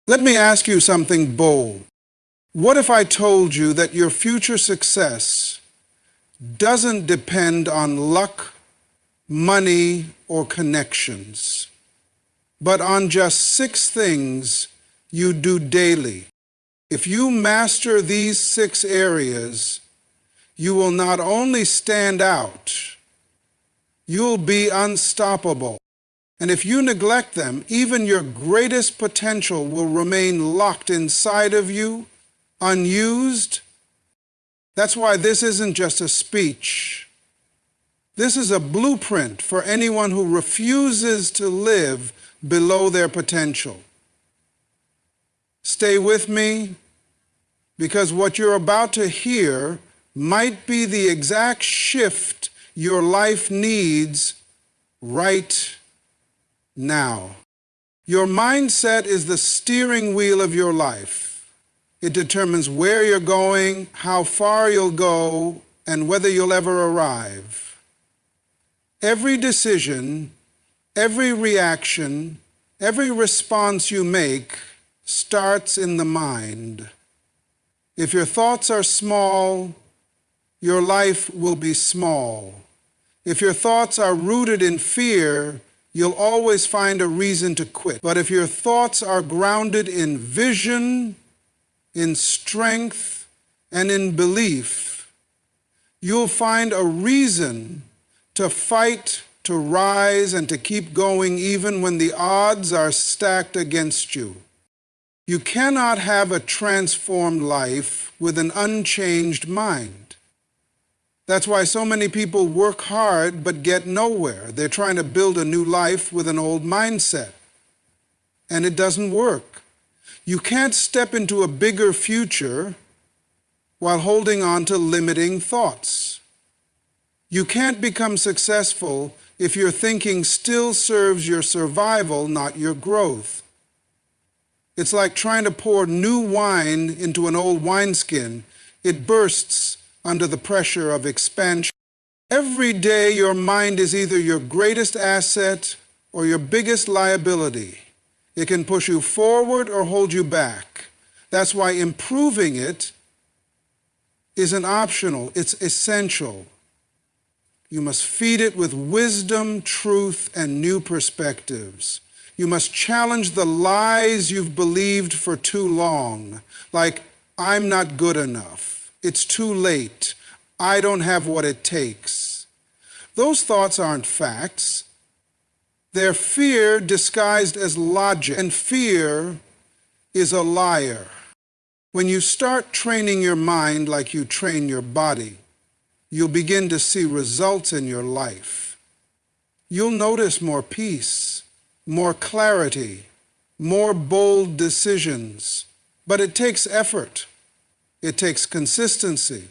Let me ask you something bold. What if I told you that your future success doesn't depend on luck, money, or connections, but on just 6 things you do daily? If you master these 6 areas, you will not only stand out, you'll be unstoppable. And if you neglect them, even your greatest potential will remain locked inside of you, unused. That's why this isn't just a speech. This is a blueprint for anyone who refuses to live below their potential. Stay with me, because what you're about to hear might be the exact shift your life needs right now. Your mindset is the steering wheel of your life. It determines where you're going, how far you'll go, and whether you'll ever arrive. Every decision, every reaction, every response you make starts in the mind. If your thoughts are small, your life will be small. If your thoughts are rooted in fear, you'll always find a reason to quit. But if your thoughts are grounded in vision, in strength, and in belief, you'll find a reason to fight, to rise, and to keep going even when the odds are stacked against you. You cannot have a transformed life with an unchanged mind. That's why so many people work hard but get nowhere. They're trying to build a new life with an old mindset, and it doesn't work. You can't step into a bigger future while holding on to limiting thoughts. You can't become successful if your thinking still serves your survival, not your growth. It's like trying to pour new wine into an old wineskin. It bursts under the pressure of expansion. Every day, your mind is either your greatest asset or your biggest liability. It can push you forward or hold you back. That's why improving it isn't optional, it's essential. You must feed it with wisdom, truth, and new perspectives. You must challenge the lies you've believed for too long, like, I'm not good enough, it's too late, I don't have what it takes. Those thoughts aren't facts. They're fear disguised as logic, and fear is a liar. When you start training your mind like you train your body, you'll begin to see results in your life. You'll notice more peace, more clarity, more bold decisions. But it takes effort. It takes consistency.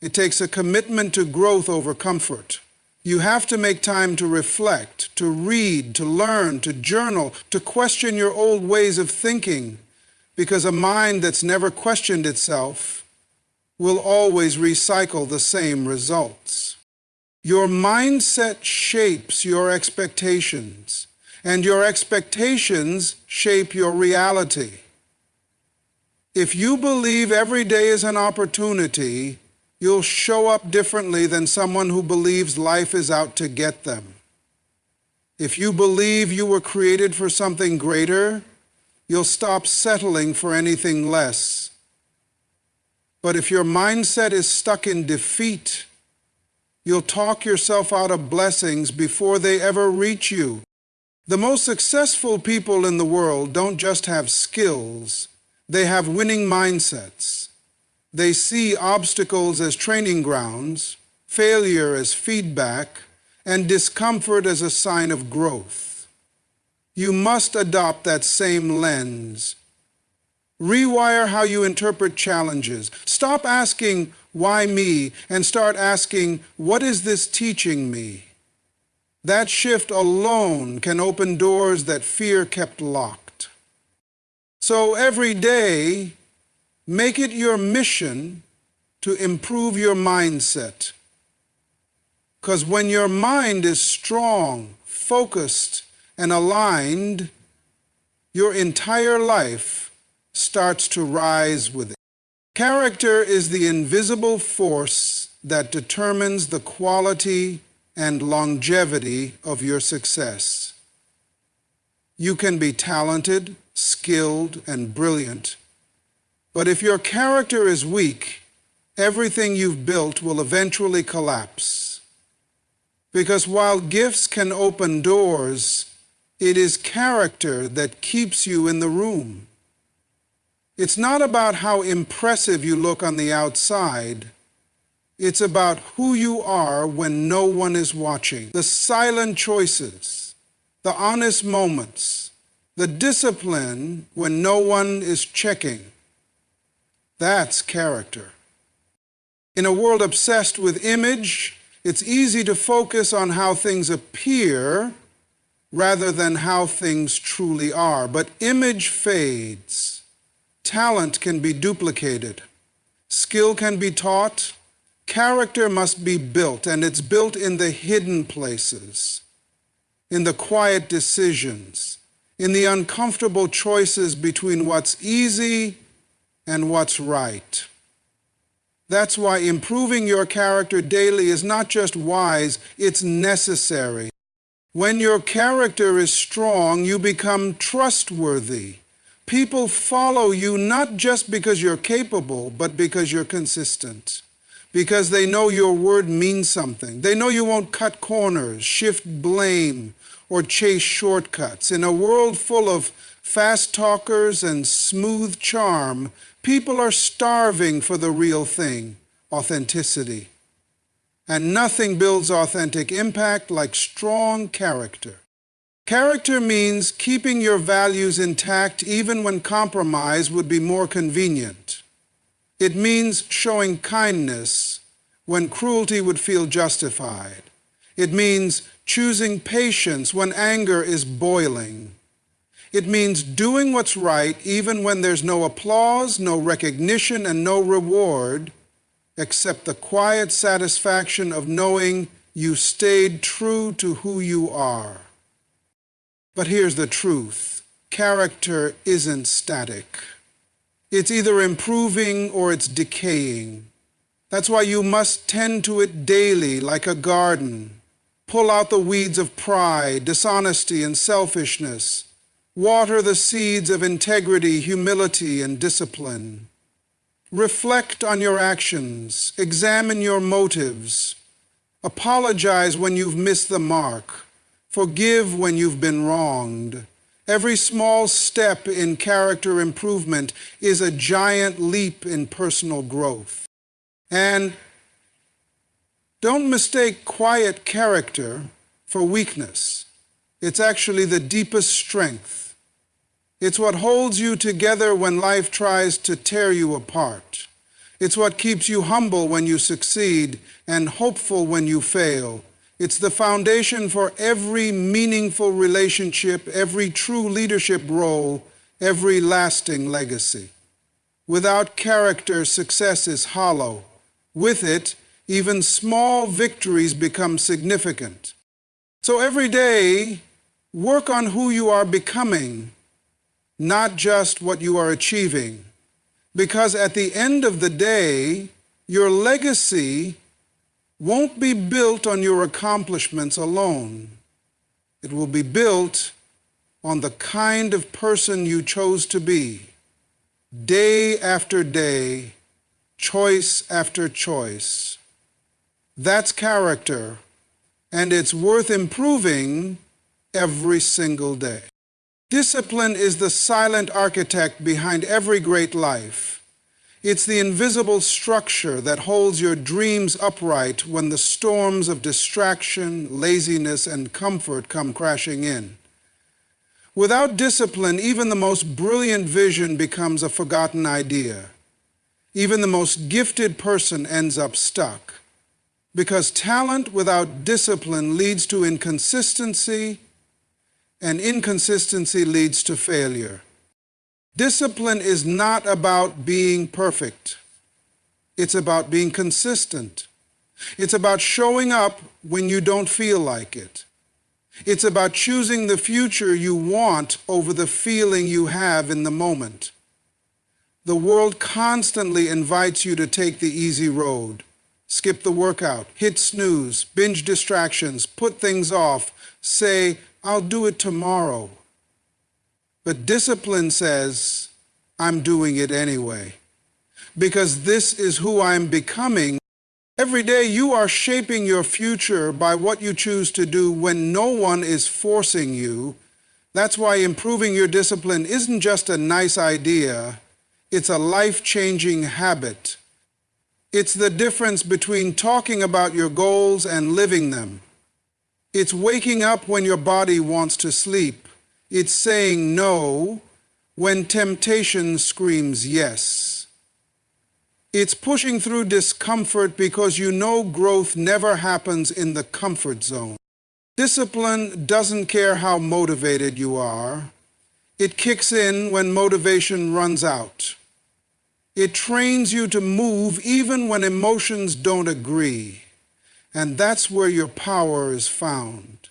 It takes a commitment to growth over comfort. You have to make time to reflect, to read, to learn, to journal, to question your old ways of thinking, because a mind that's never questioned itself will always recycle the same results. Your mindset shapes your expectations, and your expectations shape your reality. If you believe every day is an opportunity, you'll show up differently than someone who believes life is out to get them. If you believe you were created for something greater, you'll stop settling for anything less. But if your mindset is stuck in defeat, you'll talk yourself out of blessings before they ever reach you. The most successful people in the world don't just have skills, they have winning mindsets. They see obstacles as training grounds, failure as feedback, and discomfort as a sign of growth. You must adopt that same lens. Rewire how you interpret challenges. Stop asking, why me? And start asking, what is this teaching me? That shift alone can open doors that fear kept locked. So every day, make it your mission to improve your mindset. Because when your mind is strong, focused, and aligned, your entire life starts to rise with it. Character is the invisible force that determines the quality and longevity of your success. You can be talented, skilled, and brilliant, but if your character is weak, everything you've built will eventually collapse. Because while gifts can open doors, it is character that keeps you in the room. It's not about how impressive you look on the outside. It's about who you are when no one is watching. The silent choices, the honest moments, the discipline when no one is checking. That's character. In a world obsessed with image, it's easy to focus on how things appear rather than how things truly are. But image fades. Talent can be duplicated. Skill can be taught. Character must be built, and it's built in the hidden places, in the quiet decisions, in the uncomfortable choices between what's easy and what's right. That's why improving your character daily is not just wise, it's necessary. When your character is strong, you become trustworthy. People follow you not just because you're capable, but because you're consistent. Because they know your word means something. They know you won't cut corners, shift blame, or chase shortcuts. In a world full of fast talkers and smooth charm, people are starving for the real thing, authenticity. And nothing builds authentic impact like strong character. Character means keeping your values intact even when compromise would be more convenient. It means showing kindness when cruelty would feel justified. It means choosing patience when anger is boiling. It means doing what's right even when there's no applause, no recognition, and no reward, except the quiet satisfaction of knowing you stayed true to who you are. But here's the truth. Character isn't static. It's either improving or it's decaying. That's why you must tend to it daily like a garden. Pull out the weeds of pride, dishonesty, and selfishness. Water the seeds of integrity, humility, and discipline. Reflect on your actions. Examine your motives. Apologize when you've missed the mark. Forgive when you've been wronged. Every small step in character improvement is a giant leap in personal growth. And don't mistake quiet character for weakness. It's actually the deepest strength. It's what holds you together when life tries to tear you apart. It's what keeps you humble when you succeed and hopeful when you fail. It's the foundation for every meaningful relationship, every true leadership role, every lasting legacy. Without character, success is hollow. With it, even small victories become significant. So every day, work on who you are becoming, not just what you are achieving. Because at the end of the day, your legacy won't be built on your accomplishments alone. It will be built on the kind of person you chose to be, day after day, choice after choice. That's character, and it's worth improving every single day. Discipline is the silent architect behind every great life. It's the invisible structure that holds your dreams upright when the storms of distraction, laziness, and comfort come crashing in. Without discipline, even the most brilliant vision becomes a forgotten idea. Even the most gifted person ends up stuck. Because talent without discipline leads to inconsistency, and inconsistency leads to failure. Discipline is not about being perfect. It's about being consistent. It's about showing up when you don't feel like it. It's about choosing the future you want over the feeling you have in the moment. The world constantly invites you to take the easy road. Skip the workout, hit snooze, binge distractions, put things off, say, I'll do it tomorrow. But discipline says, I'm doing it anyway. Because this is who I'm becoming. Every day you are shaping your future by what you choose to do when no one is forcing you. That's why improving your discipline isn't just a nice idea, it's a life-changing habit. It's the difference between talking about your goals and living them. It's waking up when your body wants to sleep. It's saying no when temptation screams yes. It's pushing through discomfort because you know growth never happens in the comfort zone. Discipline doesn't care how motivated you are. It kicks in when motivation runs out. It trains you to move even when emotions don't agree. And that's where your power is found.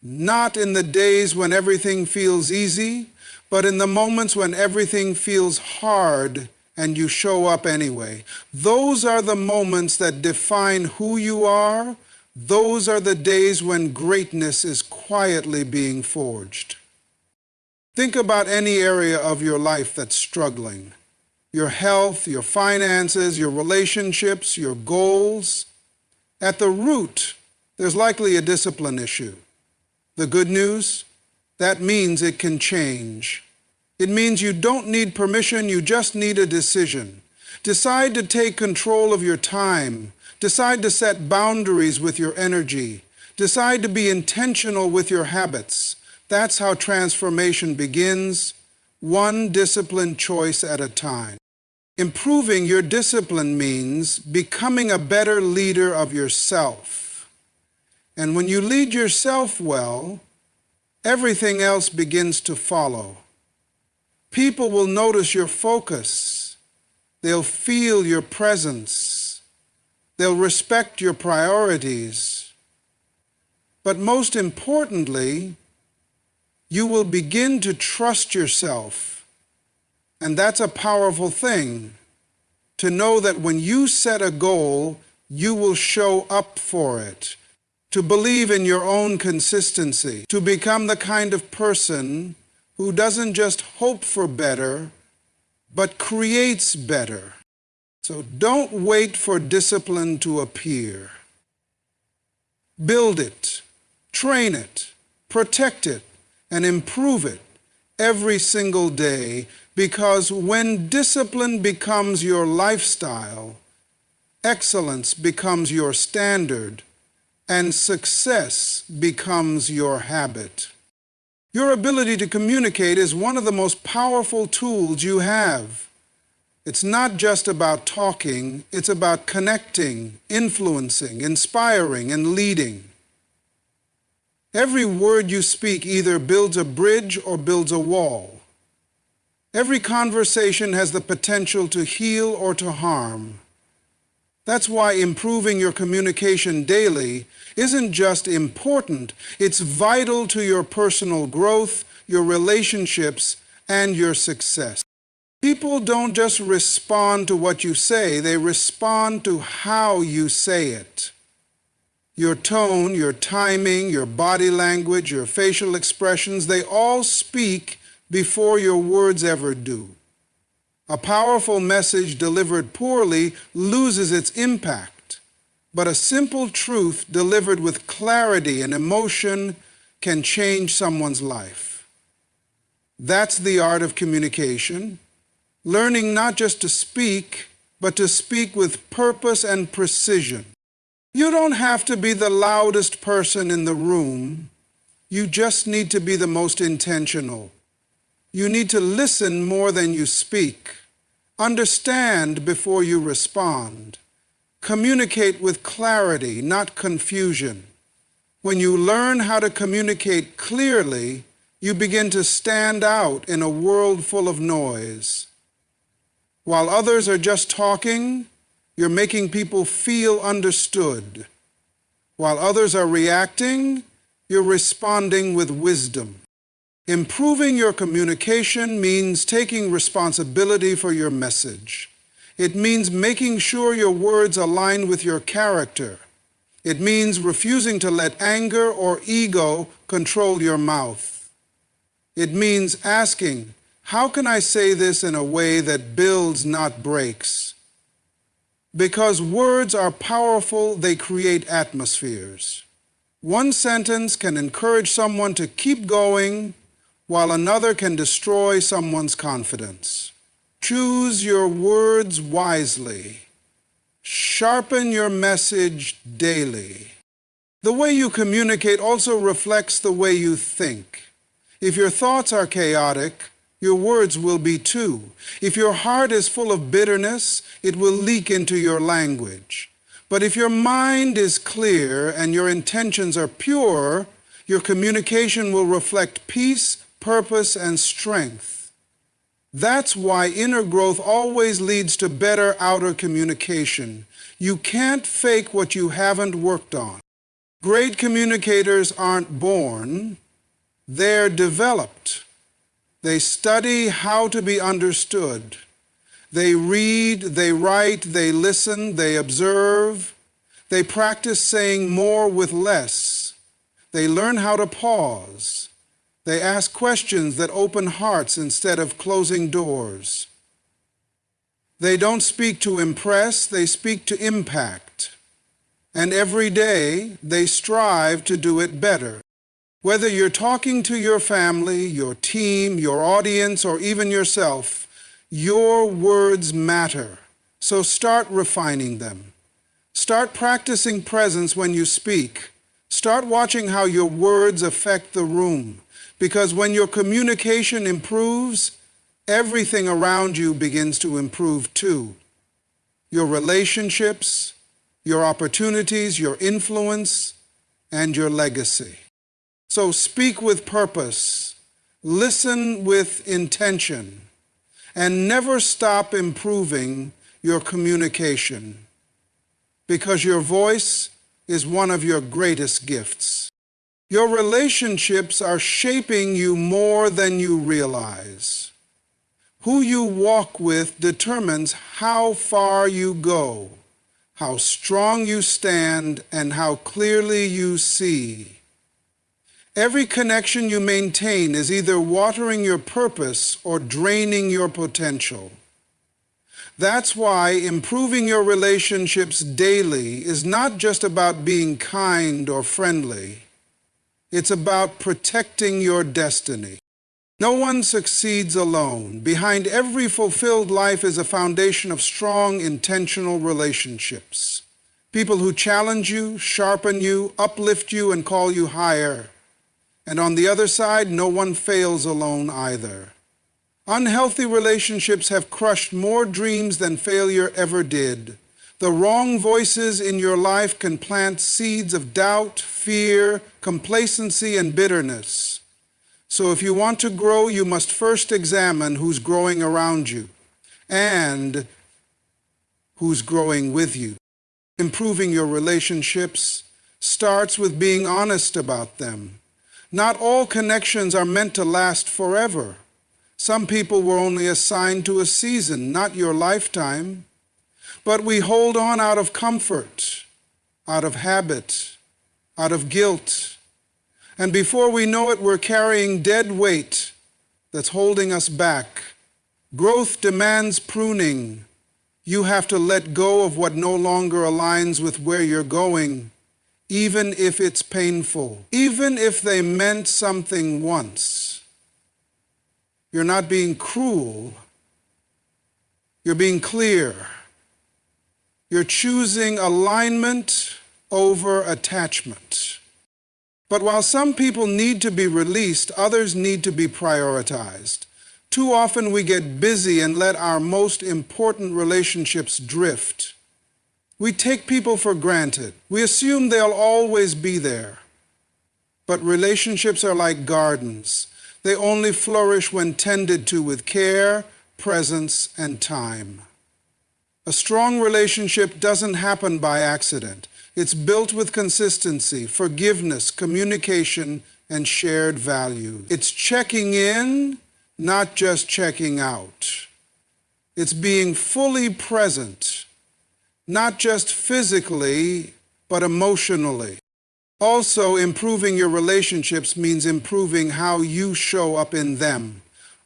Not in the days when everything feels easy, but in the moments when everything feels hard and you show up anyway. Those are the moments that define who you are. Those are the days when greatness is quietly being forged. Think about any area of your life that's struggling. Your health, your finances, your relationships, your goals. At the root, there's likely a discipline issue. The good news? That means it can change. It means you don't need permission, you just need a decision. Decide to take control of your time. Decide to set boundaries with your energy. Decide to be intentional with your habits. That's how transformation begins, one disciplined choice at a time. Improving your discipline means becoming a better leader of yourself. And when you lead yourself well, everything else begins to follow. People will notice your focus. They'll feel your presence. They'll respect your priorities. But most importantly, you will begin to trust yourself. And that's a powerful thing, to know that when you set a goal, you will show up for it, to believe in your own consistency, to become the kind of person who doesn't just hope for better, but creates better. So don't wait for discipline to appear. Build it, train it, protect it, and improve it every single day, because when discipline becomes your lifestyle, excellence becomes your standard, and success becomes your habit. Your ability to communicate is one of the most powerful tools you have. It's not just about talking, it's about connecting, influencing, inspiring, and leading. Every word you speak either builds a bridge or builds a wall. Every conversation has the potential to heal or to harm. That's why improving your communication daily isn't just important, it's vital to your personal growth, your relationships, and your success. People don't just respond to what you say, they respond to how you say it. Your tone, your timing, your body language, your facial expressions, they all speak before your words ever do. A powerful message delivered poorly loses its impact, but a simple truth delivered with clarity and emotion can change someone's life. That's the art of communication, learning not just to speak, but to speak with purpose and precision. You don't have to be the loudest person in the room. You just need to be the most intentional. You need to listen more than you speak. Understand before you respond. Communicate with clarity, not confusion. When you learn how to communicate clearly, you begin to stand out in a world full of noise. While others are just talking, you're making people feel understood. While others are reacting, you're responding with wisdom. Improving your communication means taking responsibility for your message. It means making sure your words align with your character. It means refusing to let anger or ego control your mouth. It means asking, how can I say this in a way that builds, not breaks? Because words are powerful, they create atmospheres. One sentence can encourage someone to keep going, while another can destroy someone's confidence. Choose your words wisely. Sharpen your message daily. The way you communicate also reflects the way you think. If your thoughts are chaotic, your words will be too. If your heart is full of bitterness, it will leak into your language. But if your mind is clear and your intentions are pure, your communication will reflect peace, purpose, and strength. That's why inner growth always leads to better outer communication. You can't fake what you haven't worked on. Great communicators aren't born, they're developed. They study how to be understood. They read, they write, they listen, they observe. They practice saying more with less. They learn how to pause. They ask questions that open hearts instead of closing doors. They don't speak to impress, they speak to impact. And every day, they strive to do it better. Whether you're talking to your family, your team, your audience, or even yourself, your words matter. So start refining them. Start practicing presence when you speak. Start watching how your words affect the room. Because when your communication improves, everything around you begins to improve too. Your relationships, your opportunities, your influence, and your legacy. So speak with purpose, listen with intention, and never stop improving your communication, because your voice is one of your greatest gifts. Your relationships are shaping you more than you realize. Who you walk with determines how far you go, how strong you stand, and how clearly you see. Every connection you maintain is either watering your purpose or draining your potential. That's why improving your relationships daily is not just about being kind or friendly. It's about protecting your destiny. No one succeeds alone. Behind every fulfilled life is a foundation of strong, intentional relationships. People who challenge you, sharpen you, uplift you, and call you higher. And on the other side, no one fails alone either. Unhealthy relationships have crushed more dreams than failure ever did. The wrong voices in your life can plant seeds of doubt, fear, complacency, and bitterness. So if you want to grow, you must first examine who's growing around you and who's growing with you. Improving your relationships starts with being honest about them. Not all connections are meant to last forever. Some people were only assigned to a season, not your lifetime. But we hold on out of comfort, out of habit, out of guilt. And before we know it, we're carrying dead weight that's holding us back. Growth demands pruning. You have to let go of what no longer aligns with where you're going, even if it's painful, even if they meant something once. You're not being cruel. You're being clear. You're choosing alignment over attachment. But while some people need to be released, others need to be prioritized. Too often we get busy and let our most important relationships drift. We take people for granted. We assume they'll always be there. But relationships are like gardens. They only flourish when tended to with care, presence, and time. A strong relationship doesn't happen by accident. It's built with consistency, forgiveness, communication, and shared value. It's checking in, not just checking out. It's being fully present, not just physically, but emotionally. Also, improving your relationships means improving how you show up in them.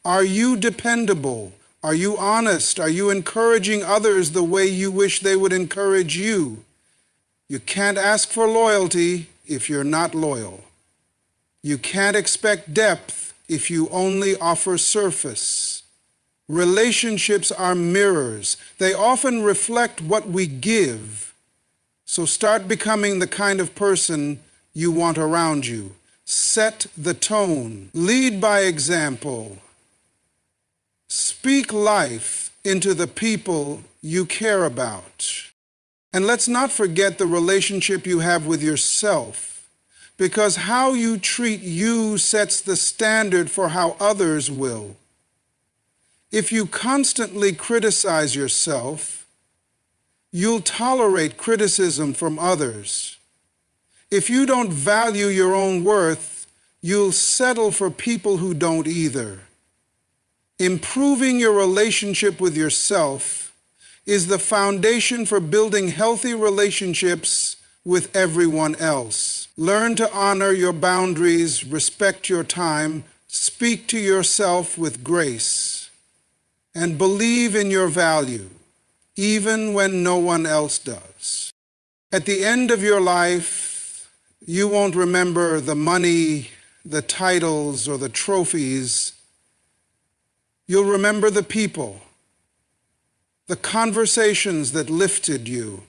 Are you dependable? Are you honest? Are you encouraging others the way you wish they would encourage you? You can't ask for loyalty if you're not loyal. You can't expect depth if you only offer surface. Relationships are mirrors. They often reflect what we give. So start becoming the kind of person you want around you. Set the tone. Lead by example. Speak life into the people you care about. And let's not forget the relationship you have with yourself, because how you treat you sets the standard for how others will. If you constantly criticize yourself, you'll tolerate criticism from others. If you don't value your own worth, you'll settle for people who don't either. Improving your relationship with yourself is the foundation for building healthy relationships with everyone else. Learn to honor your boundaries, respect your time, speak to yourself with grace, and believe in your value, even when no one else does. At the end of your life, you won't remember the money, the titles, or the trophies. You'll remember the people, the conversations that lifted you,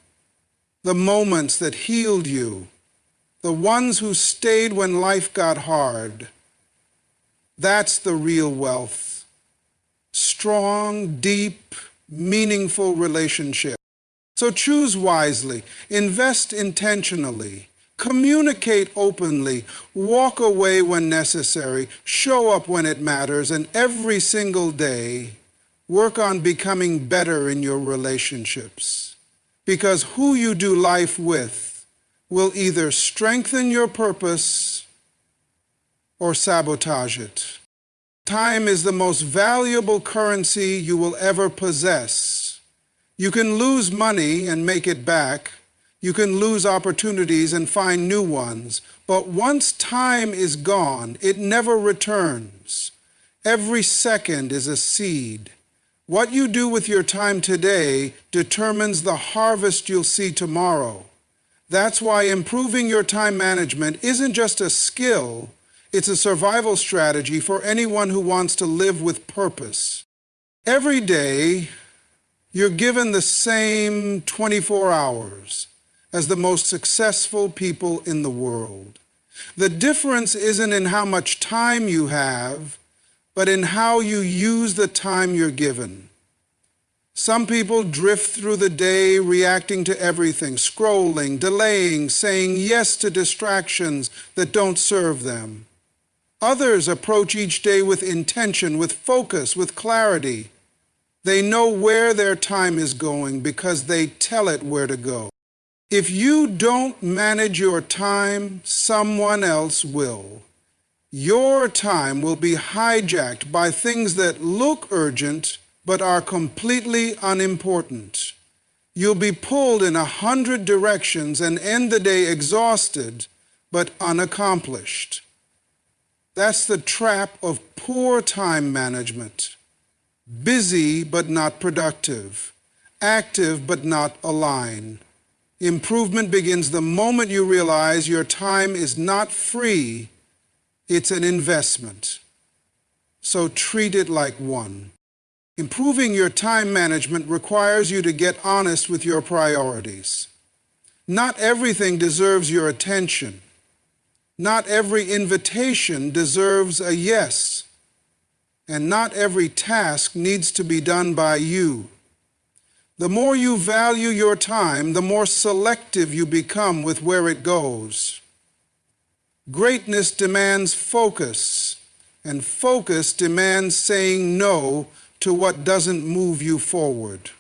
the moments that healed you, the ones who stayed when life got hard. That's the real wealth. Strong, deep, meaningful relationship. So choose wisely, invest intentionally, communicate openly, walk away when necessary, show up when it matters, and every single day, work on becoming better in your relationships. Because who you do life with will either strengthen your purpose or sabotage it. Time is the most valuable currency you will ever possess. You can lose money and make it back. You can lose opportunities and find new ones. But once time is gone, it never returns. Every second is a seed. What you do with your time today determines the harvest you'll see tomorrow. That's why improving your time management isn't just a skill, it's a survival strategy for anyone who wants to live with purpose. Every day, you're given the same 24 hours as the most successful people in the world. The difference isn't in how much time you have, but in how you use the time you're given. Some people drift through the day reacting to everything, scrolling, delaying, saying yes to distractions that don't serve them. Others approach each day with intention, with focus, with clarity. They know where their time is going because they tell it where to go. If you don't manage your time, someone else will. Your time will be hijacked by things that look urgent but are completely unimportant. You'll be pulled in 100 directions and end the day exhausted but unaccomplished. That's the trap of poor time management. Busy but not productive. Active but not aligned. Improvement begins the moment you realize your time is not free, it's an investment. So treat it like one. Improving your time management requires you to get honest with your priorities. Not everything deserves your attention. Not every invitation deserves a yes. And not every task needs to be done by you. The more you value your time, the more selective you become with where it goes. Greatness demands focus, and focus demands saying no to what doesn't move you forward.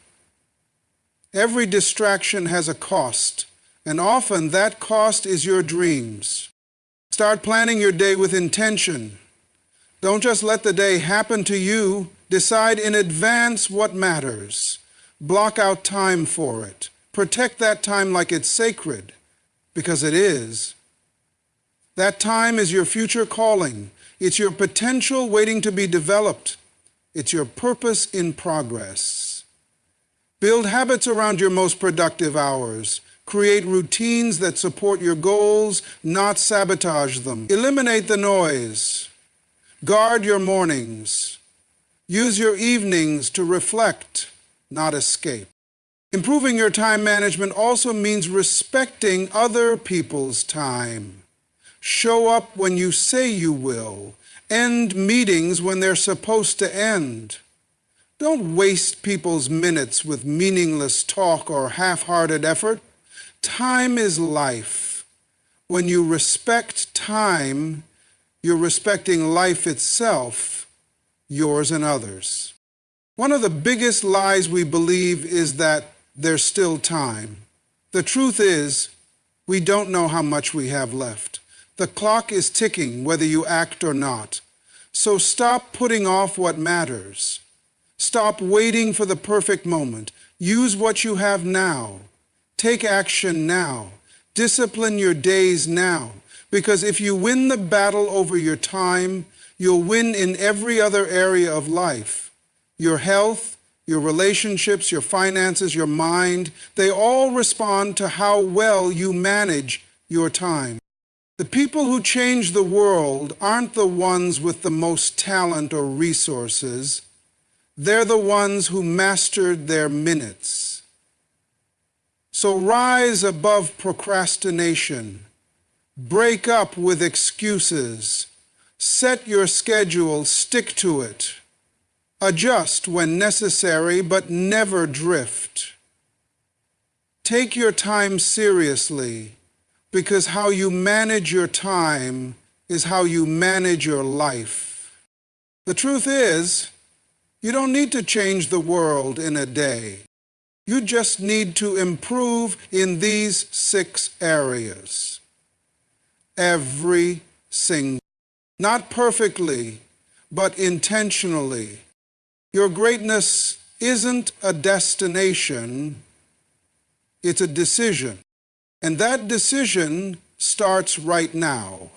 Every distraction has a cost, and often that cost is your dreams. It's Start planning your day with intention. Don't just let the day happen to you. Decide in advance what matters. Block out time for it. Protect that time like it's sacred, because it is. That time is your future calling. It's your potential waiting to be developed. It's your purpose in progress. Build habits around your most productive hours. Create routines that support your goals, not sabotage them. Eliminate the noise. Guard your mornings. Use your evenings to reflect, not escape. Improving your time management also means respecting other people's time. Show up when you say you will. End meetings when they're supposed to end. Don't waste people's minutes with meaningless talk or half-hearted effort. Time is life. When you respect time, you're respecting life itself, yours and others. One of the biggest lies we believe is that there's still time. The truth is, we don't know how much we have left. The clock is ticking whether you act or not. So stop putting off what matters. Stop waiting for the perfect moment. Use what you have now. Take action now. Discipline your days now. Because if you win the battle over your time, you'll win in every other area of life. Your health, your relationships, your finances, your mind, they all respond to how well you manage your time. The people who change the world aren't the ones with the most talent or resources. They're the ones who mastered their minutes. So rise above procrastination. Break up with excuses. Set your schedule, stick to it. Adjust when necessary, but never drift. Take your time seriously, because how you manage your time is how you manage your life. The truth is, you don't need to change the world in a day. You just need to improve in these 6 areas. Every single. Not perfectly, but intentionally. Your greatness isn't a destination, it's a decision. And that decision starts right now.